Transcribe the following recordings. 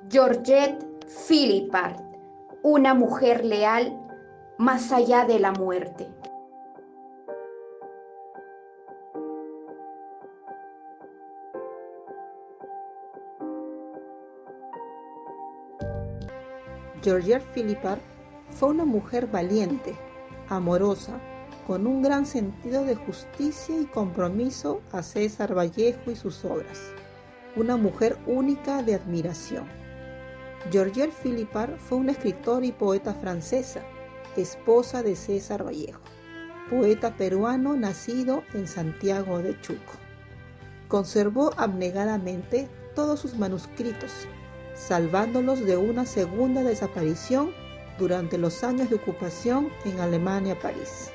Georgette Philippard, una mujer leal más allá de la muerte. Georgette Philippard fue una mujer valiente, amorosa, con un gran sentido de justicia y compromiso a César Vallejo y sus obras. Una mujer única de admiración. Georgette Philippard fue una escritora y poeta francesa, esposa de César Vallejo, poeta peruano nacido en Santiago de Chuco. Conservó abnegadamente todos sus manuscritos, salvándolos de una segunda desaparición durante los años de ocupación en Alemania-París.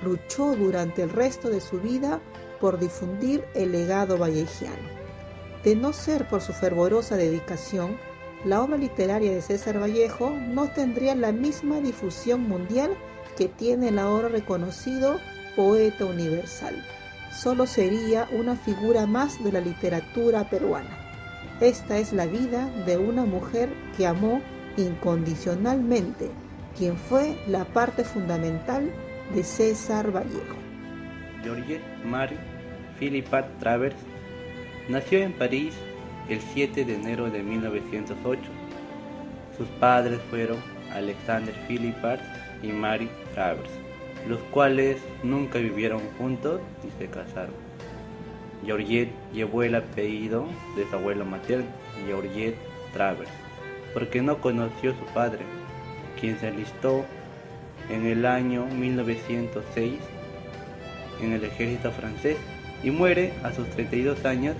Luchó durante el resto de su vida por difundir el legado vallejiano. De no ser por su fervorosa dedicación, la obra literaria de César Vallejo no tendría la misma difusión mundial que tiene el ahora reconocido poeta universal. Solo sería una figura más de la literatura peruana. Esta es la vida de una mujer que amó incondicionalmente, quien fue la parte fundamental de César Vallejo. Georgette Marie Philippard Travers nació en París el 7 de enero de 1908. Sus padres fueron Alexander Philippard y Marie Travers, los cuales nunca vivieron juntos ni se casaron. Georgette llevó el apellido de su abuelo materno, Georgette Travers, porque no conoció a su padre, quien se alistó en el año 1906 en el ejército francés y muere a sus 32 años,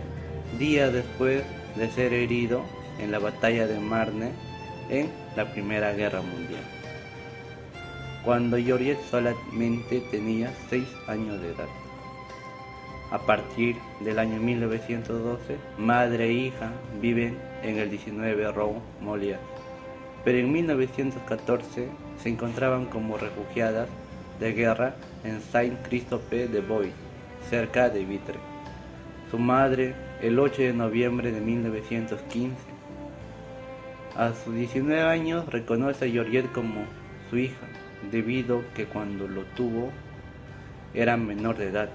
días después de ser herido en la batalla de Marne en la Primera Guerra Mundial, cuando Georgette solamente tenía 6 años de edad. A partir del año 1912, madre e hija viven en el 19 Rue Molière, pero en 1914 se encontraban como refugiadas de guerra en Saint-Christophe-de-Bois, cerca de Vitre. Su madre, el 8 de noviembre de 1915. A sus 19 años reconoce a Georgette como su hija, debido que cuando lo tuvo era menor de edad.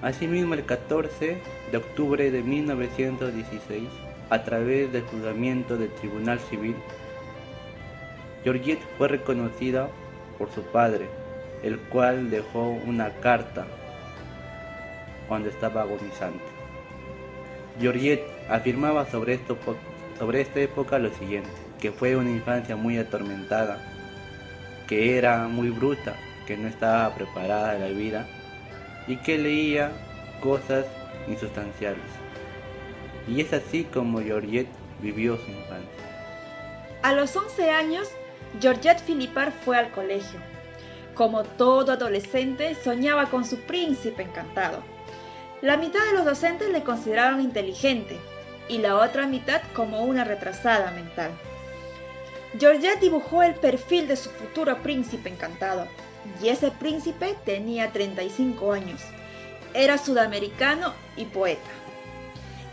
Asimismo, el 14 de octubre de 1916, a través del juzgamiento del Tribunal Civil, Georgette fue reconocida por su padre, el cual dejó una carta cuando estaba agonizante. Georgette afirmaba sobre esta época lo siguiente: que fue una infancia muy atormentada, que era muy bruta, que no estaba preparada a la vida y que leía cosas insustanciales. Y es así como Georgette vivió su infancia. A los 11 años, Georgette Philippard fue al colegio. Como todo adolescente, soñaba con su príncipe encantado. La mitad de los docentes le consideraban inteligente y la otra mitad como una retrasada mental. Georgette dibujó el perfil de su futuro príncipe encantado, y ese príncipe tenía 35 años. Era sudamericano y poeta.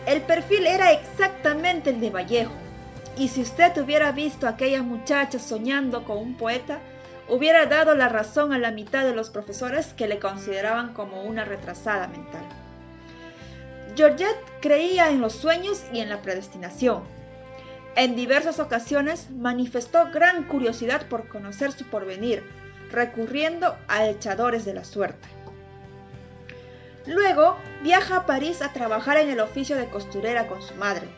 El perfil era exactamente el de Vallejo, y si usted hubiera visto a aquella muchacha soñando con un poeta, hubiera dado la razón a la mitad de los profesores que le consideraban como una retrasada mental. Georgette creía en los sueños y en la predestinación. En diversas ocasiones manifestó gran curiosidad por conocer su porvenir, recurriendo a echadores de la suerte. Luego viaja a París a trabajar en el oficio de costurera con su madre,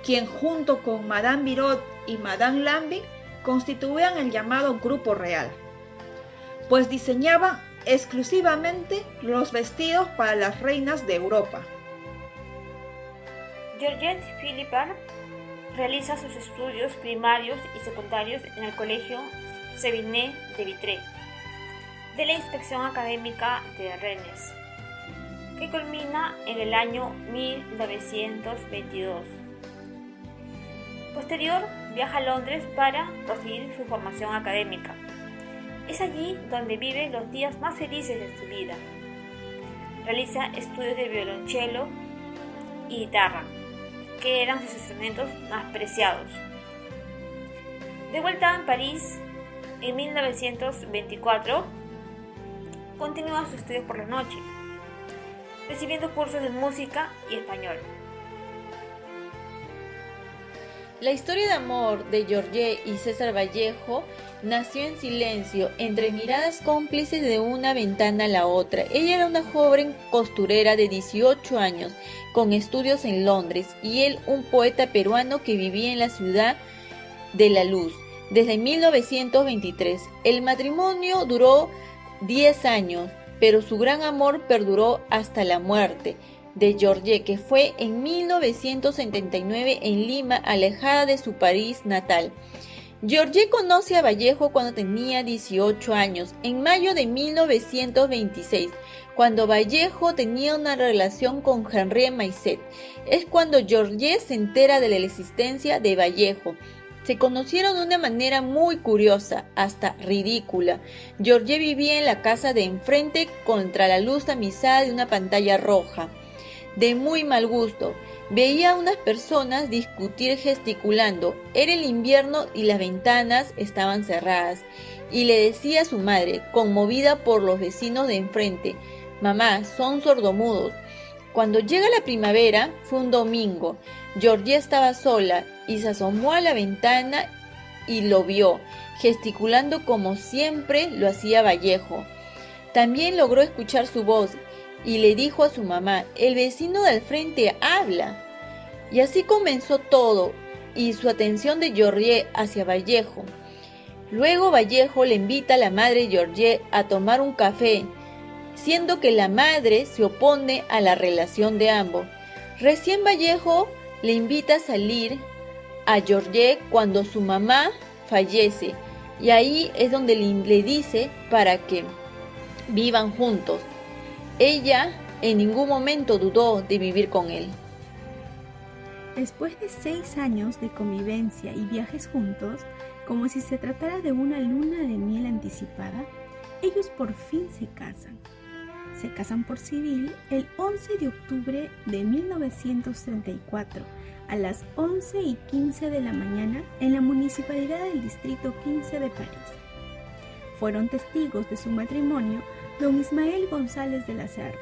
quien junto con Madame Birot y Madame Lambing constituían el llamado Grupo Real, pues diseñaban exclusivamente los vestidos para las reinas de Europa. Georgette Philippard realiza sus estudios primarios y secundarios en el Colegio Sévigné de Vitré, de la Inspección Académica de Rennes, que culmina en el año 1922. Posterior, viaja a Londres para proseguir su formación académica. Es allí donde vive los días más felices de su vida. Realiza estudios de violonchelo y guitarra. que eran sus instrumentos más preciados. De vuelta en París, en 1924, continúa sus estudios por la noche, recibiendo cursos de música y español. La historia de amor de Georgette y César Vallejo nació en silencio, entre miradas cómplices de una ventana a la otra. Ella era una joven costurera de 18 años, con estudios en Londres, y él un poeta peruano que vivía en la ciudad de la luz desde 1923. El matrimonio duró 10 años, pero su gran amor perduró hasta la muerte de Georgette, que fue en 1979 en Lima, alejada de su París natal. Georgette conoce a Vallejo cuando tenía 18 años, en mayo de 1926, cuando Vallejo tenía una relación con Henri Maisset. Es cuando Georgette se entera de la existencia de Vallejo. Se conocieron de una manera muy curiosa, hasta ridícula. Georgette vivía en la casa de enfrente contra la luz tamizada de una pantalla roja. De muy mal gusto, veía a unas personas discutir gesticulando. Era el invierno y las ventanas estaban cerradas. Y le decía a su madre, conmovida por los vecinos de enfrente: «Mamá, son sordomudos». Cuando llega la primavera, fue un domingo. Georgette estaba sola y se asomó a la ventana y lo vio, gesticulando como siempre lo hacía Vallejo. También logró escuchar su voz y le dijo a su mamá: «El vecino del frente habla». Y así comenzó todo, y su atención de Georgette hacia Vallejo. Luego Vallejo le invita a la madre de Georgette a tomar un café, siendo que la madre se opone a la relación de ambos. Recién Vallejo le invita a salir a Georgette cuando su mamá fallece, y ahí es donde le dice para que vivan juntos. Ella en ningún momento dudó de vivir con él. Después de 6 años de convivencia y viajes juntos, como si se tratara de una luna de miel anticipada, ellos por fin se casan. Se casan por civil el 11 de octubre de 1934 a las 11:15 de la mañana en la municipalidad del distrito 15 de París. Fueron testigos de su matrimonio don Ismael González de la Serna,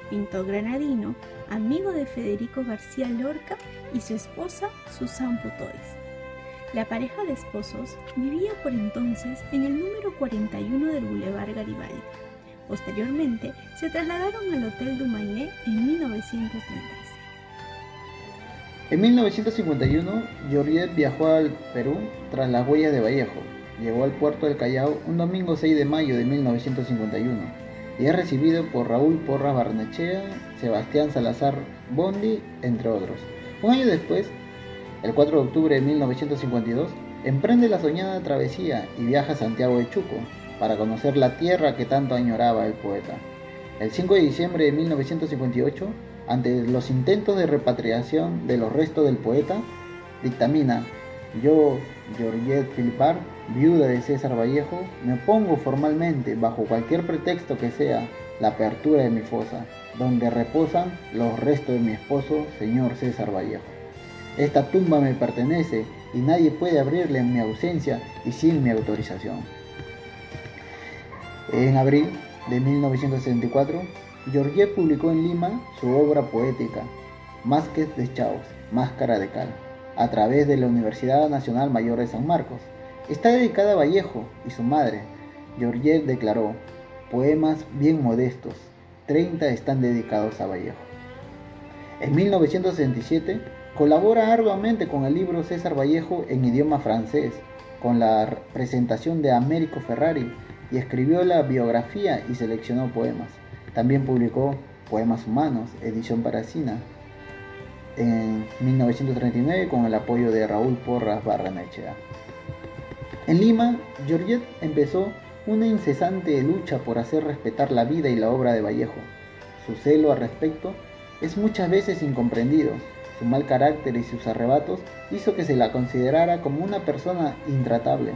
pintor granadino, amigo de Federico García Lorca, y su esposa Susan Putois. La pareja de esposos vivía por entonces en el número 41 del Boulevard Garibaldi. Posteriormente se trasladaron al Hotel Dumainet en 1936. En 1951, Georgette viajó al Perú tras las huellas de Vallejo. Llegó al puerto del Callao un domingo 6 de mayo de 1951 y es recibido por Raúl Porras Barnechea, Sebastián Salazar Bondi, entre otros. Un año después, el 4 de octubre de 1952, emprende la soñada travesía y viaja a Santiago de Chuco para conocer la tierra que tanto añoraba el poeta. El 5 de diciembre de 1958, ante los intentos de repatriación de los restos del poeta, dictamina: «Yo, Georgette Philippart, viuda de César Vallejo, me opongo formalmente, bajo cualquier pretexto que sea, la apertura de mi fosa, donde reposan los restos de mi esposo, señor César Vallejo. Esta tumba me pertenece y nadie puede abrirla en mi ausencia y sin mi autorización». En abril de 1964, Georgette publicó en Lima su obra poética, Másquez de Chaos, Máscara de Cal, a través de la Universidad Nacional Mayor de San Marcos. Está dedicada a Vallejo y su madre. Georgette declaró: «Poemas bien modestos, 30 están dedicados a Vallejo». En 1967 colabora arduamente con el libro César Vallejo en idioma francés, con la presentación de Américo Ferrari, y escribió la biografía y seleccionó poemas. También publicó Poemas Humanos, edición parisina, en 1939 con el apoyo de Raúl Porras Barrenechea. En Lima, Georgette empezó una incesante lucha por hacer respetar la vida y la obra de Vallejo. Su celo al respecto es muchas veces incomprendido. Su mal carácter y sus arrebatos hizo que se la considerara como una persona intratable.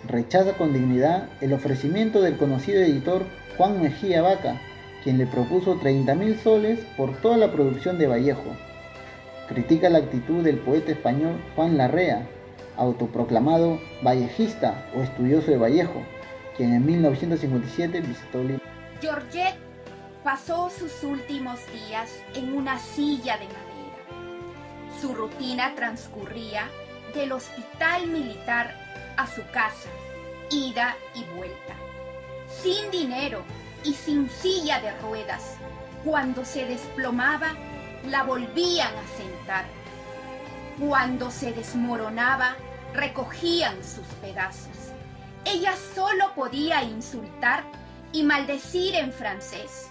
Rechaza con dignidad el ofrecimiento del conocido editor Juan Mejía Vaca, quien le propuso 30.000 soles por toda la producción de Vallejo. Critica la actitud del poeta español Juan Larrea, autoproclamado vallejista o estudioso de Vallejo, quien en 1957 visitó Lima. Georgette pasó sus últimos días en una silla de madera. Su rutina transcurría del hospital militar a su casa, ida y vuelta, sin dinero y sin silla de ruedas. Cuando se desplomaba, la volvían a sentar. Cuando se desmoronaba, recogían sus pedazos. Ella solo podía insultar y maldecir en francés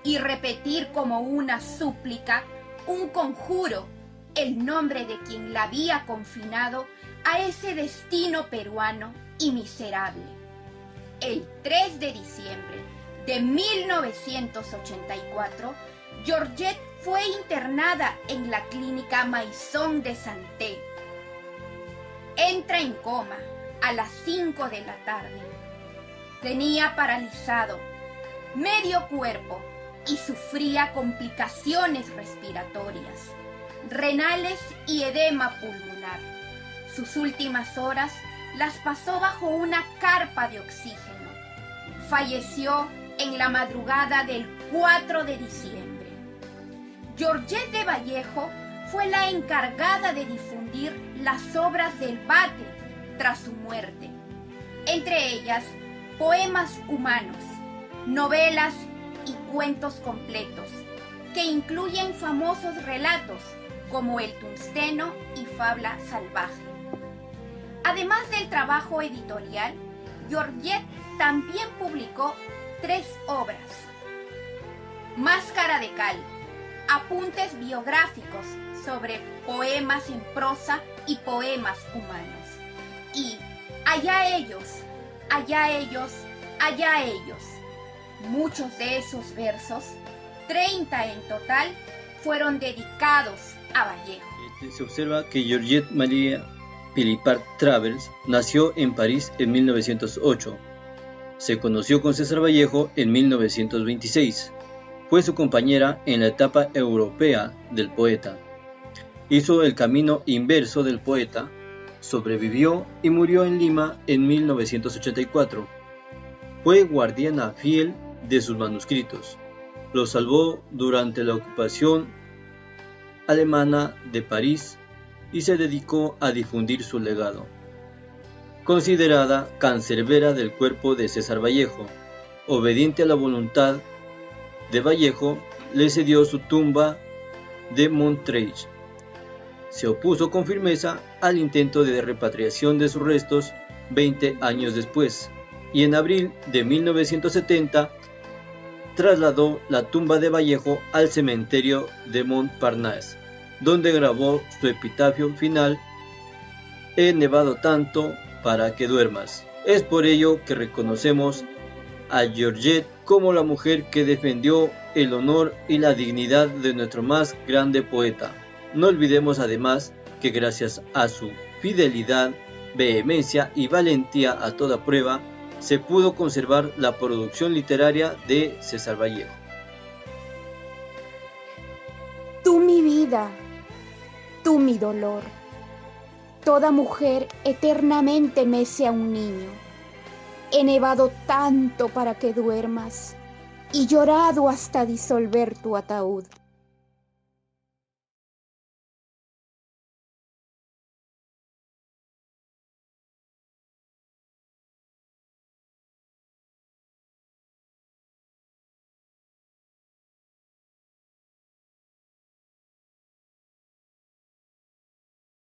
y repetir como una súplica, un conjuro, el nombre de quien la había confinado a ese destino peruano y miserable. El 3 de diciembre de 1984, Georgette fue internada en la clínica Maison de Santé. Entra en coma a las 5 de la tarde. Tenía paralizado medio cuerpo y sufría complicaciones respiratorias, renales y edema pulmonar. Sus últimas horas las pasó bajo una carpa de oxígeno. Falleció en la madrugada del 4 de diciembre. Georgette de Vallejo fue la encargada de difundir las obras del Bate tras su muerte, entre ellas poemas humanos, novelas y cuentos completos, que incluyen famosos relatos como El Tungsteno y Fabla Salvaje. Además del trabajo editorial, Georgette también publicó 3 obras: Máscara de Cal, apuntes biográficos sobre poemas en prosa y poemas humanos, y Allá ellos, allá ellos, allá ellos. Muchos de esos versos, 30 en total, fueron dedicados a Vallejo. Se observa que Georgette Marie Philippard Travers nació en París en 1908. Se conoció con César Vallejo en 1926. Fue su compañera en la etapa europea del poeta. Hizo el camino inverso del poeta, sobrevivió y murió en Lima en 1984. Fue guardiana fiel de sus manuscritos. Los salvó durante la ocupación alemana de París y se dedicó a difundir su legado. Considerada cancerbera del cuerpo de César Vallejo, obediente a la voluntad de Vallejo, le cedió su tumba de Montreuil. Se opuso con firmeza al intento de repatriación de sus restos 20 años después, y en abril de 1970 trasladó la tumba de Vallejo al cementerio de Montparnasse, donde grabó su epitafio final: "He nevado tanto para que duermas". Es por ello que reconocemos a Georgette como la mujer que defendió el honor y la dignidad de nuestro más grande poeta. No olvidemos además que gracias a su fidelidad, vehemencia y valentía a toda prueba, se pudo conservar la producción literaria de César Vallejo. Tú mi vida, tú mi dolor. Toda mujer eternamente mece a un niño. He nevado tanto para que duermas y llorado hasta disolver tu ataúd.